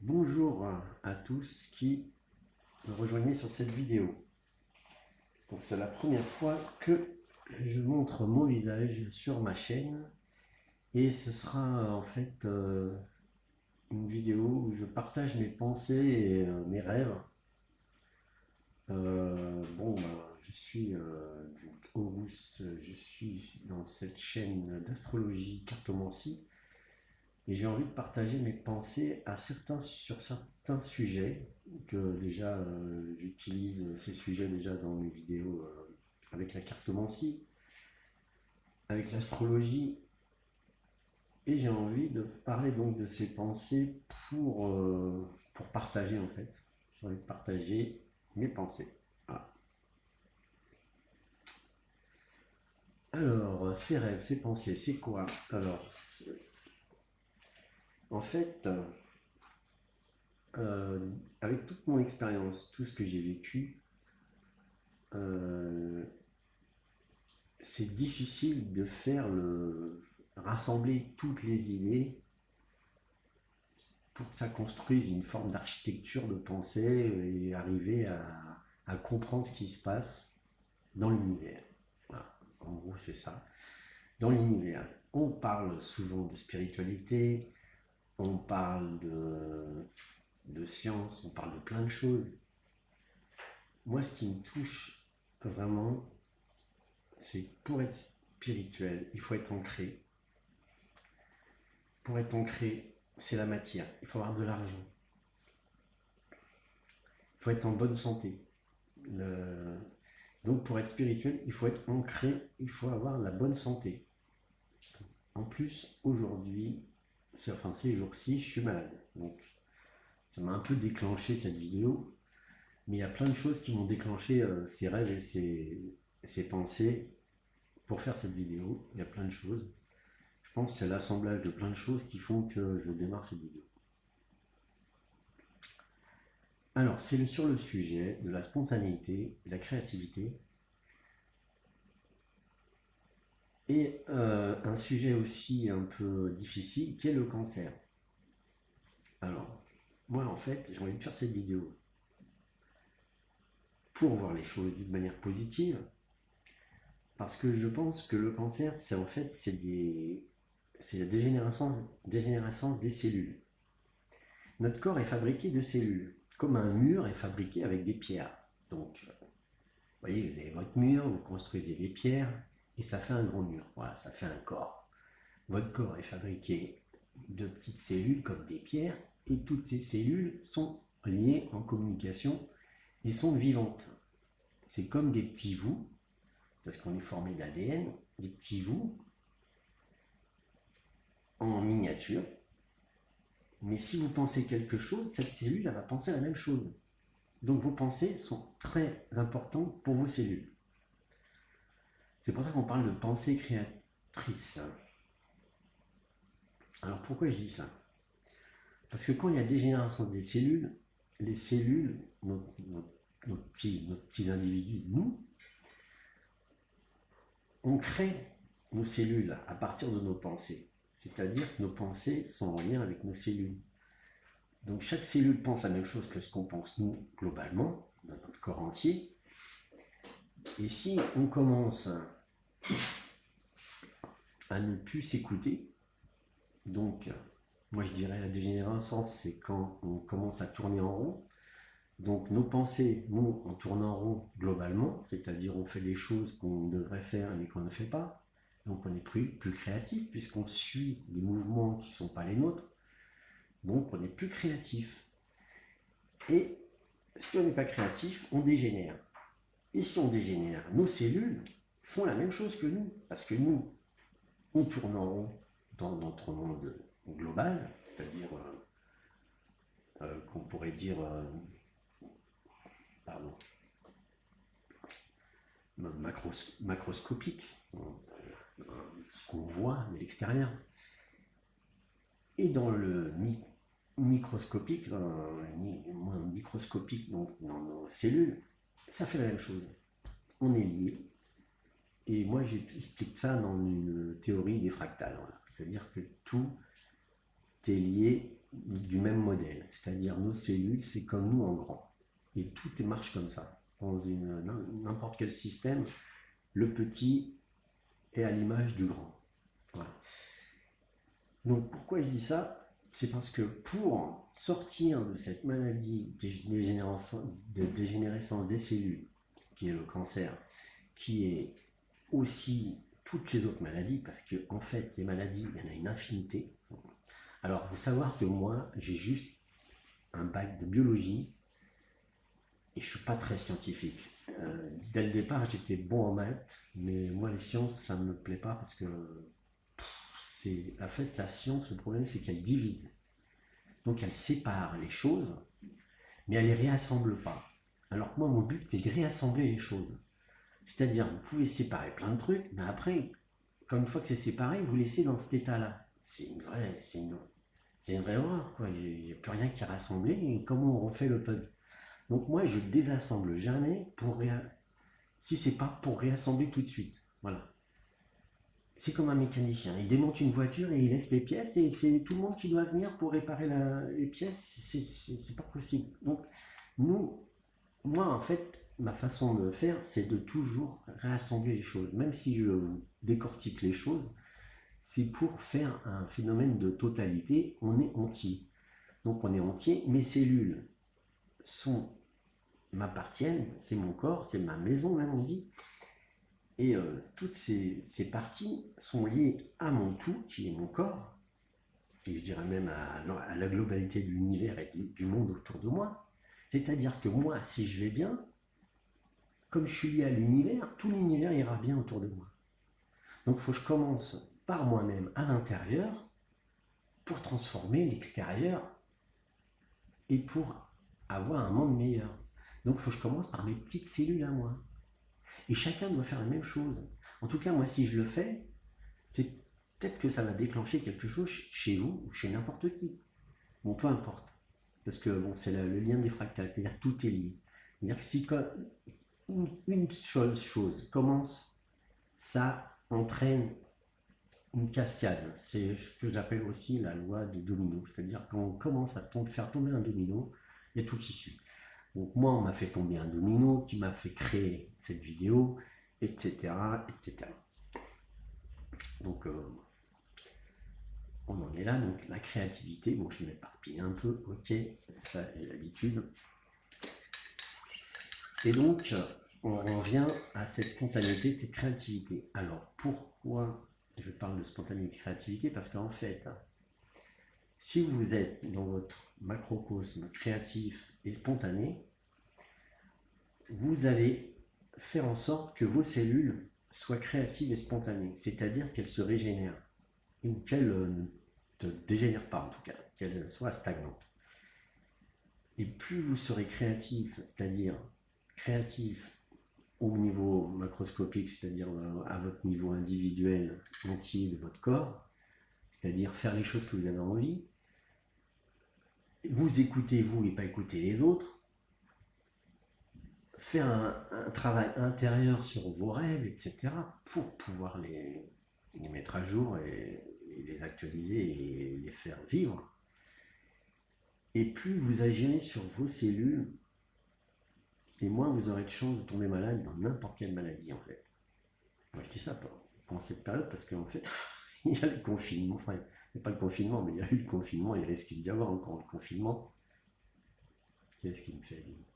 Bonjour à tous qui me rejoignez sur cette vidéo. Donc c'est la première fois que je montre mon visage sur ma chaîne et ce sera en fait une vidéo où je partage mes pensées et mes rêves. Je suis donc Horus, je suis dans cette chaîne d'astrologie cartomancie. Et j'ai envie de partager mes pensées sur certains sujets que déjà j'utilise ces sujets déjà dans mes vidéos avec la cartomancie, avec l'astrologie, et j'ai envie de parler donc de ces pensées pour partager en fait. J'ai envie de partager mes pensées. Voilà. Alors, ces rêves, ces pensées, c'est quoi? Alors, en fait, avec toute mon expérience, tout ce que j'ai vécu, euh, c'est difficile de rassembler toutes les idées pour que ça construise une forme d'architecture de pensée et arriver à comprendre ce qui se passe dans l'univers. Voilà. En gros, c'est ça. Dans l'univers, on parle souvent de spiritualité, on parle de science, on parle de plein de choses. Moi, ce qui me touche vraiment, c'est que pour être spirituel, il faut être ancré. Pour être ancré, c'est la matière. Il faut avoir de l'argent. Il faut être en bonne santé. Donc pour être spirituel, il faut être ancré, il faut avoir la bonne santé. En plus, aujourd'hui, ces jours-ci, je suis malade. Donc ça m'a un peu déclenché cette vidéo. Mais il y a plein de choses qui m'ont déclenché ces rêves et ces pensées pour faire cette vidéo. Il y a plein de choses. Je pense que c'est l'assemblage de plein de choses qui font que je démarre cette vidéo. Alors, c'est sur le sujet de la spontanéité, de la créativité, et un sujet aussi un peu difficile qui est le cancer. Alors, moi en fait, j'ai envie de faire cette vidéo pour voir les choses d'une manière positive, parce que je pense que le cancer, c'est la dégénérescence des cellules. Notre corps est fabriqué de cellules, comme un mur est fabriqué avec des pierres. Donc, vous voyez, vous avez votre mur, vous construisez des pierres, et ça fait un grand mur. Voilà, ça fait un corps. Votre corps est fabriqué de petites cellules comme des pierres, et toutes ces cellules sont liées en communication et sont vivantes. C'est comme des petits vous, parce qu'on est formé d'ADN, des petits vous en miniature. Mais si vous pensez quelque chose, cette cellule elle va penser la même chose. Donc vos pensées sont très importantes pour vos cellules. C'est pour ça qu'on parle de pensée créatrice. Alors pourquoi je dis ça? Parce que quand il y a dégénérescence des cellules, les cellules, nos petits individus, nous, on crée nos cellules à partir de nos pensées. C'est-à-dire que nos pensées sont en lien avec nos cellules. Donc chaque cellule pense la même chose que ce qu'on pense nous, globalement, dans notre corps entier. Et si on commence à ne plus s'écouter, donc moi je dirais la dégénérescence, c'est quand on commence à tourner en rond. Donc nos pensées, nous, on tourne en rond globalement, c'est-à-dire on fait des choses qu'on devrait faire mais qu'on ne fait pas. Donc on n'est plus créatif puisqu'on suit des mouvements qui ne sont pas les nôtres. Donc on n'est plus créatif. Et si on n'est pas créatif, on dégénère. Et si on dégénère, nos cellules font la même chose que nous. Parce que nous, on tourne en rond dans notre monde global, c'est-à-dire qu'on pourrait dire macroscopique, ce qu'on voit de l'extérieur. Et dans le microscopique, donc dans nos cellules, ça fait la même chose. On est lié. Et moi, j'explique ça dans une théorie des fractales. Voilà. C'est-à-dire que tout est lié du même modèle, c'est-à-dire nos cellules, c'est comme nous en grand. Et tout marche comme ça. Dans n'importe quel système, le petit est à l'image du grand. Voilà. Donc pourquoi je dis ça? C'est parce que pour sortir de cette maladie de dégénérescence des cellules, qui est le cancer, qui est aussi toutes les autres maladies, parce que en fait, les maladies, il y en a une infinité. Alors, il faut savoir que moi, j'ai juste un bac de biologie et je ne suis pas très scientifique. Dès le départ, j'étais bon en maths, mais moi, les sciences, ça ne me plaît pas parce que en fait, la science, le problème, c'est qu'elle divise. Donc, elle sépare les choses, mais elle ne les réassemble pas. Alors que moi, mon but, c'est de réassembler les choses. C'est-à-dire, vous pouvez séparer plein de trucs, mais après, quand une fois que c'est séparé, vous laissez dans cet état-là. C'est une vraie horreur, quoi. Il n'y a plus rien qui est rassemblé. Et comment on refait le puzzle? Donc moi, je désassemble jamais si c'est pas pour réassembler tout de suite. Voilà. C'est comme un mécanicien. Il démonte une voiture et il laisse les pièces et c'est tout le monde qui doit venir pour réparer les pièces. C'est pas possible. Donc moi, en fait, ma façon de faire, c'est de toujours réassembler les choses. Même si je décortique les choses, c'est pour faire un phénomène de totalité. On est entier. Donc on est entier. Mes cellules m'appartiennent, c'est mon corps, c'est ma maison même on dit. Et toutes ces parties sont liées à mon tout, qui est mon corps, et je dirais même à la globalité de l'univers et du monde autour de moi. C'est-à-dire que moi, si je vais bien, comme je suis lié à l'univers, tout l'univers ira bien autour de moi. Donc il faut que je commence par moi-même à l'intérieur pour transformer l'extérieur et pour avoir un monde meilleur. Donc il faut que je commence par mes petites cellules à moi. Et chacun doit faire la même chose. En tout cas, moi, si je le fais, c'est peut-être que ça va déclencher quelque chose chez vous ou chez n'importe qui. Bon, peu importe. Parce que bon, c'est le lien des fractales, c'est-à-dire que tout est lié. C'est-à-dire que si une chose commence, ça entraîne une cascade. C'est ce que j'appelle aussi la loi du domino. C'est-à-dire quand on commence à faire tomber un domino, il y a tout qui suit. Donc moi, on m'a fait tomber un domino qui m'a fait créer cette vidéo, etc. etc. Donc on en est là, donc la créativité, bon je m'éparpille un peu, ok, ça j'ai l'habitude. Et donc on revient à cette spontanéité, de cette créativité. Alors pourquoi je parle de spontanéité et de créativité? Parce qu'en fait, si vous êtes dans votre macrocosme créatif et spontané, vous allez faire en sorte que vos cellules soient créatives et spontanées, c'est-à-dire qu'elles se régénèrent, ou qu'elles ne te dégénèrent pas en tout cas, qu'elles soient stagnantes. Et plus vous serez créatif, c'est-à-dire créatif au niveau macroscopique, c'est-à-dire à votre niveau individuel entier de votre corps, c'est-à-dire faire les choses que vous avez envie, vous écoutez vous et pas écouter les autres, faire un travail intérieur sur vos rêves, etc., pour pouvoir les mettre à jour et les actualiser et les faire vivre. Et plus vous agirez sur vos cellules, et moins vous aurez de chances de tomber malade dans n'importe quelle maladie, en fait. Moi, je dis ça pendant cette période parce qu'en fait, il y a le confinement. Enfin, il n'y a pas le confinement, mais il y a eu le confinement, il risque d'y avoir encore le confinement. Qu'est-ce qui me fait dire?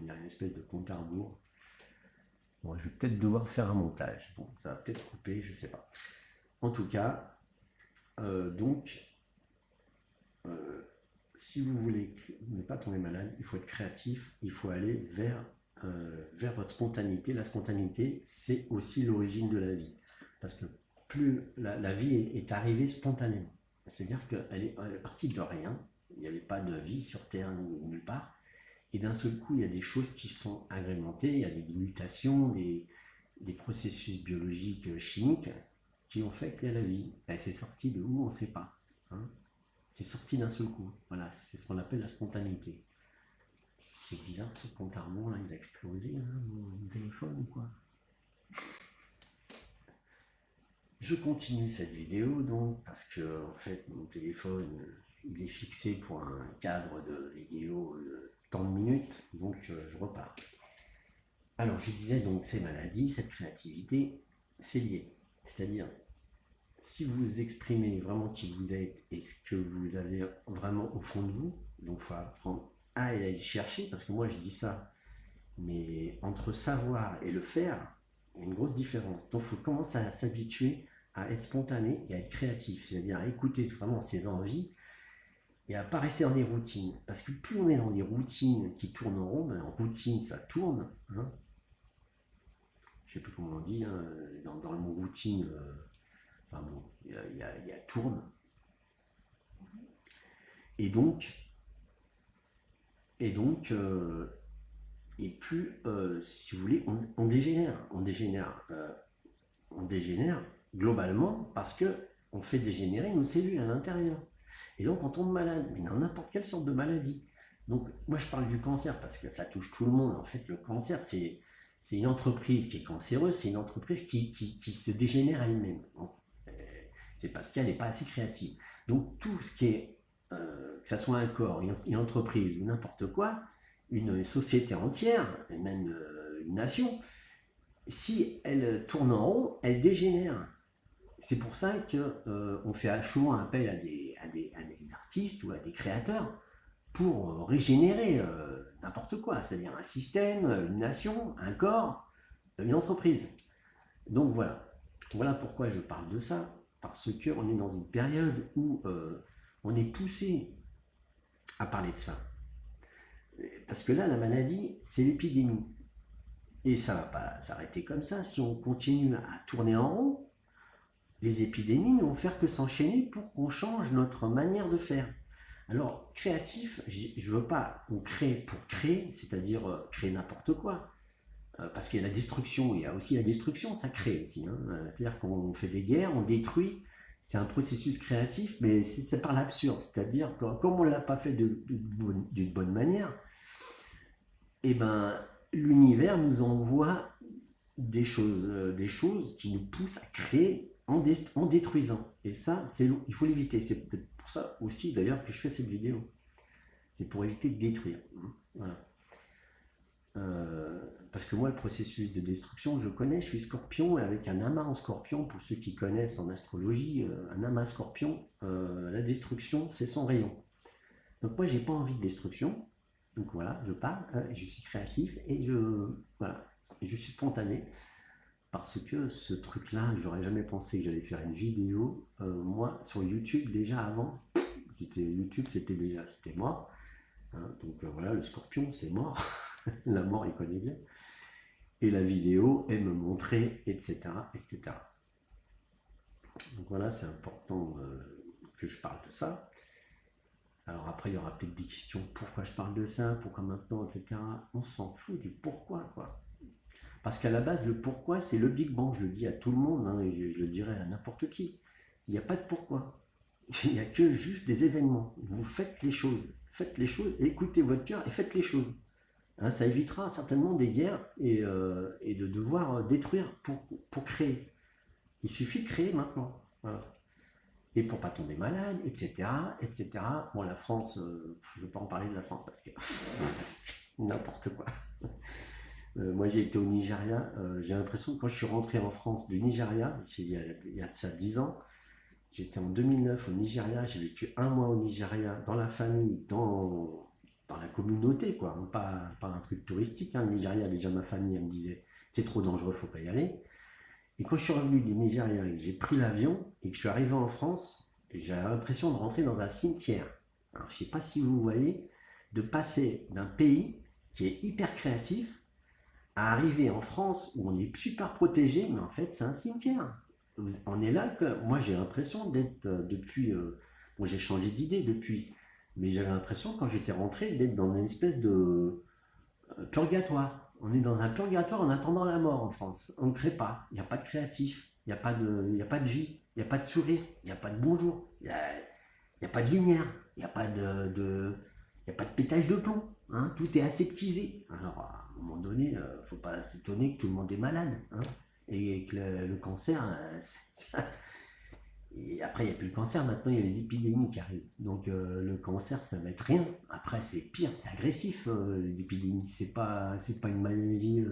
Il y a une espèce de compte à rebours. Bon, je vais peut-être devoir faire un montage. Bon, ça va peut-être couper, je ne sais pas. En tout cas, si vous voulez ne pas tomber malade, il faut être créatif, il faut aller vers votre spontanéité. La spontanéité, c'est aussi l'origine de la vie. Parce que plus la vie est arrivée spontanément. C'est-à-dire qu'elle est partie de rien. Il n'y avait pas de vie sur Terre nulle part. Et d'un seul coup, il y a des choses qui sont agrémentées, il y a des mutations, des processus biologiques, chimiques, qui ont fait qu'il y a la vie. Elle s'est sortie de où, on ne sait pas. Hein. C'est sorti d'un seul coup. Voilà, c'est ce qu'on appelle la spontanéité. C'est bizarre, ce compte à rebours, là, il a explosé, hein, mon téléphone ou quoi? Je continue cette vidéo donc parce que en fait mon téléphone il est fixé pour un cadre de vidéo de tant de minutes, donc je repars. Alors je disais donc ces maladies, cette créativité, c'est lié. C'est-à-dire si vous exprimez vraiment qui vous êtes et ce que vous avez vraiment au fond de vous, donc il faut apprendre à aller chercher, parce que moi je dis ça, mais entre savoir et le faire, il y a une grosse différence. Donc il faut commencer à s'habituer à être spontané et à être créatif, c'est-à-dire à écouter vraiment ses envies et à ne pas rester dans des routines. Parce que plus on est dans des routines qui tournent en rond, ben en routine ça tourne, hein. Je ne sais plus comment on dit, hein, dans le mot routine, enfin bon, il y a tourne. Et donc, et donc et plus, si vous voulez, on dégénère globalement parce que on fait dégénérer nos cellules à l'intérieur. Et donc on tombe malade, mais dans n'importe quelle sorte de maladie. Donc moi je parle du cancer parce que ça touche tout le monde. En fait, le cancer, c'est une entreprise qui est cancéreuse, c'est une entreprise qui se dégénère elle-même. C'est parce qu'elle n'est pas assez créative. Donc tout ce qui est, que ce soit un corps, une entreprise ou n'importe quoi, une société entière, et même une nation, si elle tourne en rond, elle dégénère. C'est pour ça qu'on fait souvent appel à des artistes ou à des créateurs pour régénérer n'importe quoi, c'est-à-dire un système, une nation, un corps, une entreprise. Donc voilà, voilà pourquoi je parle de ça, parce qu'on est dans une période où on est poussé à parler de ça. Parce que là, la maladie, c'est l'épidémie. Et ça ne va pas s'arrêter comme ça. Si on continue à tourner en rond, les épidémies ne vont faire que s'enchaîner pour qu'on change notre manière de faire. Alors, créatif, je ne veux pas qu'on crée pour créer, c'est-à-dire créer n'importe quoi. Parce qu'il y a la destruction, il y a aussi la destruction, ça crée aussi, hein. C'est-à-dire qu'on fait des guerres, on détruit, c'est un processus créatif, mais c'est par l'absurde. C'est-à-dire que comme on ne l'a pas fait d'une bonne manière, et ben, l'univers nous envoie des choses qui nous poussent à créer en détruisant. Et ça, il faut l'éviter. C'est peut-être pour ça aussi, d'ailleurs, que je fais cette vidéo. C'est pour éviter de détruire. Voilà. Parce que moi, le processus de destruction, je connais, je suis scorpion, et avec un amas en scorpion, pour ceux qui connaissent en astrologie, un amas scorpion, la destruction, c'est son rayon. Donc moi, j'ai pas envie de destruction. Donc voilà, je parle, je suis créatif et voilà, je suis spontané parce que ce truc-là, j'aurais jamais pensé que j'allais faire une vidéo. Moi, sur YouTube, déjà avant, YouTube, c'était mort. Hein, donc voilà, le scorpion, c'est mort. La mort, il connaît bien. Et la vidéo, elle me montrait, etc., etc. Donc voilà, c'est important que je parle de ça. Alors après, il y aura peut-être des questions, pourquoi je parle de ça, pourquoi maintenant, etc. On s'en fout du pourquoi, quoi. Parce qu'à la base, le pourquoi, c'est le Big Bang. Je le dis à tout le monde, hein, et je le dirai à n'importe qui. Il n'y a pas de pourquoi. Il n'y a que juste des événements. Vous faites les choses. Faites les choses, écoutez votre cœur et faites les choses. Hein, ça évitera certainement des guerres et de devoir détruire pour créer. Il suffit de créer maintenant. Voilà. Et pour pas tomber malade, etc., etc. Bon, la France, je ne veux pas en parler de la France parce que n'importe quoi. Moi, j'ai été au Nigeria. J'ai l'impression que quand je suis rentré en France du Nigeria, il y a ça 10 ans, j'étais en 2009 au Nigeria. J'ai vécu un mois au Nigeria, dans la famille, dans la communauté, quoi. Pas un truc touristique. Hein. Le Nigeria, déjà, ma famille, elle me disait c'est trop dangereux, faut pas y aller. Et quand je suis revenu du Nigeria et que j'ai pris l'avion et que je suis arrivé en France, j'ai l'impression de rentrer dans un cimetière. Alors, je ne sais pas si vous voyez, de passer d'un pays qui est hyper créatif à arriver en France où on est super protégé, mais en fait, c'est un cimetière. On est là que moi, j'ai l'impression d'être depuis. Bon, j'ai changé d'idée depuis, mais j'avais l'impression quand j'étais rentré d'être dans une espèce de purgatoire. On est dans un purgatoire en attendant la mort en France. On ne crée pas. Il n'y a pas de créatif. Il n'y a pas de vie. Il n'y a pas de sourire. Il n'y a pas de bonjour. Il n'y a pas de lumière. Il n'y a pas il y a pas de pétage de plomb. Hein. Tout est aseptisé. Alors, à un moment donné, il ne faut pas s'étonner que tout le monde est malade. Hein. Et que le cancer, Et après, il n'y a plus le cancer, maintenant il y a les épidémies qui arrivent. Donc le cancer, ça va être rien. Après, c'est pire, c'est agressif, les épidémies. C'est pas une maladie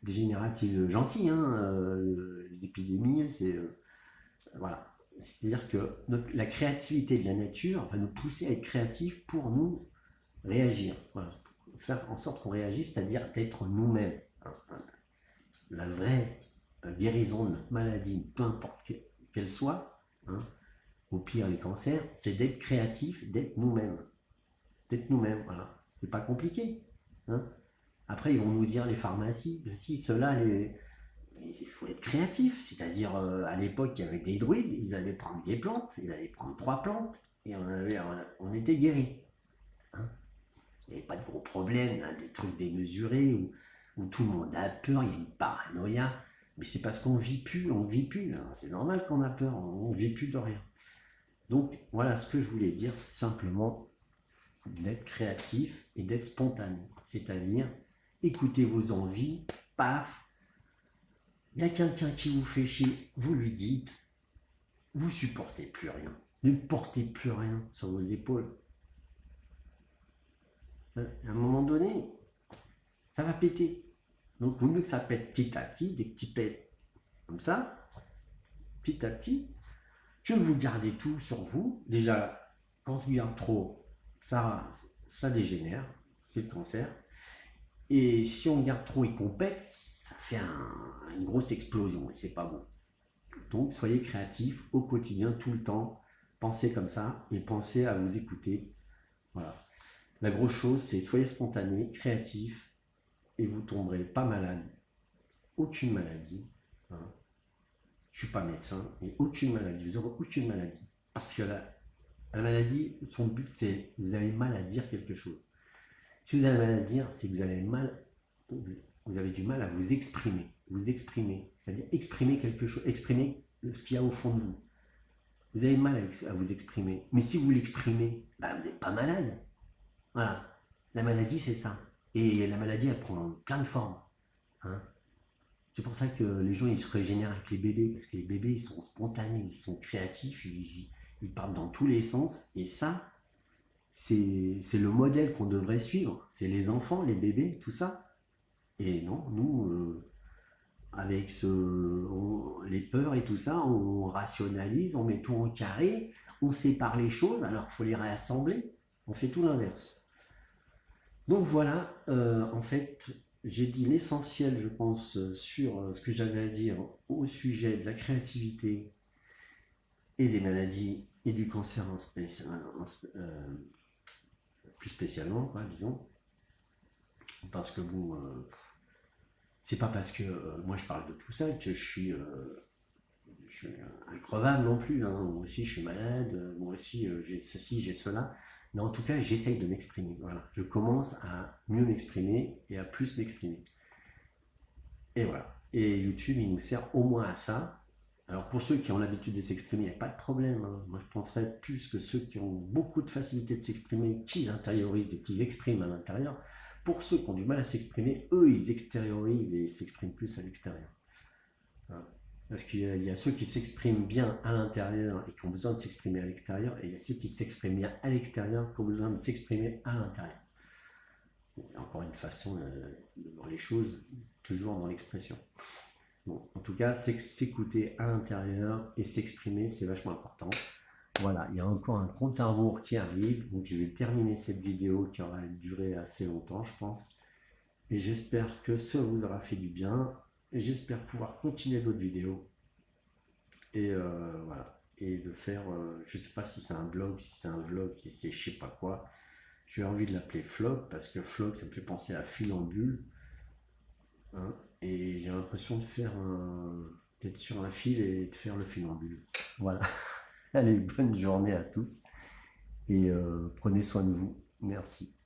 dégénérative gentille, hein, les épidémies, voilà. C'est-à-dire que la créativité de la nature va nous pousser à être créatifs pour nous réagir. Voilà. Faire en sorte qu'on réagisse, c'est-à-dire d'être nous-mêmes. La vraie guérison de notre maladie, peu importe qu'elle soit, hein, au pire les cancers, c'est d'être créatif, d'être nous-mêmes. D'être nous-mêmes, voilà. C'est pas compliqué. Hein. Après, ils vont nous dire, les pharmacies, si cela, il faut être créatif. C'est-à-dire, à l'époque, il y avait des druides, ils allaient prendre des plantes, ils allaient prendre 3 plantes, et on était guéris. Hein. Il n'y avait pas de gros problèmes, hein, des trucs démesurés, où tout le monde a peur, il y a une paranoïa. Mais c'est parce qu'on vit plus, hein. C'est normal qu'on a peur, on vit plus de rien. Donc voilà ce que je voulais dire, simplement d'être créatif et d'être spontané. C'est-à-dire, écoutez vos envies, paf, il y a quelqu'un qui vous fait chier, vous lui dites, vous supportez plus rien. Ne portez plus rien sur vos épaules. À un moment donné, ça va péter. Donc, vaut mieux que ça pète petit à petit, des petits pets comme ça, petit à petit, que vous gardez tout sur vous. Déjà, quand on garde trop, ça dégénère, c'est le cancer. Et si on garde trop et qu'on pète, ça fait une grosse explosion et c'est pas bon. Donc, soyez créatifs au quotidien, tout le temps. Pensez comme ça et pensez à vous écouter. Voilà. La grosse chose, c'est soyez spontané, créatif, et vous tomberez pas malade, aucune maladie. Hein. Je suis pas médecin, mais aucune maladie, vous n'aurez aucune maladie. Parce que la maladie, son but, c'est que vous avez mal à dire quelque chose. Si vous avez mal à dire, c'est que vous avez du mal à vous exprimer. Vous exprimer, c'est-à-dire exprimer quelque chose, exprimer ce qu'il y a au fond de vous. Vous avez mal à vous exprimer. Mais si vous l'exprimez, bah, vous n'êtes pas malade. Voilà. La maladie, c'est ça. Et la maladie, elle prend plein de formes. Hein. C'est pour ça que les gens, ils se régénèrent avec les bébés, parce que les bébés, ils sont spontanés, ils sont créatifs, ils partent dans tous les sens. Et ça, c'est le modèle qu'on devrait suivre. C'est les enfants, les bébés, tout ça. Et non, nous, avec les peurs et tout ça, on rationalise, on met tout en carré, on sépare les choses, alors qu'il faut les réassembler. On fait tout l'inverse. Donc voilà, en fait, j'ai dit l'essentiel, je pense, sur ce que j'avais à dire au sujet de la créativité et des maladies et du cancer plus spécialement, quoi, disons. Parce que bon, c'est pas parce que moi je parle de tout ça que je suis increvable non plus. Hein. Moi aussi je suis malade, moi aussi j'ai ceci, j'ai cela. Mais en tout cas, j'essaye de m'exprimer. Voilà. Je commence à mieux m'exprimer et à plus m'exprimer. Et voilà. Et YouTube, il nous sert au moins à ça. Alors pour ceux qui ont l'habitude de s'exprimer, il n'y a pas de problème. Hein. Moi, je penserais plus que ceux qui ont beaucoup de facilité de s'exprimer, qu'ils intériorisent et qu'ils expriment à l'intérieur. Pour ceux qui ont du mal à s'exprimer, eux, ils extériorisent et s'expriment plus à l'extérieur. Voilà. Parce qu'il y a ceux qui s'expriment bien à l'intérieur et qui ont besoin de s'exprimer à l'extérieur, et il y a ceux qui s'expriment bien à l'extérieur qui ont besoin de s'exprimer à l'intérieur. Il y a encore une façon de voir les choses, toujours dans l'expression. Bon, en tout cas, s'écouter à l'intérieur et s'exprimer, c'est vachement important. Voilà, il y a encore un compte à rebours qui arrive, donc je vais terminer cette vidéo qui aura duré assez longtemps, je pense. Et j'espère que ça vous aura fait du bien. Et j'espère pouvoir continuer d'autres vidéos. Et voilà. Et de faire, je sais pas si c'est un blog, si c'est un vlog, si c'est je sais pas quoi. J'ai envie de l'appeler vlog parce que vlog, ça me fait penser à funambule. Hein, et j'ai l'impression de faire d'être sur un fil et de faire le funambule. Voilà. Allez, bonne journée à tous. Et prenez soin de vous. Merci.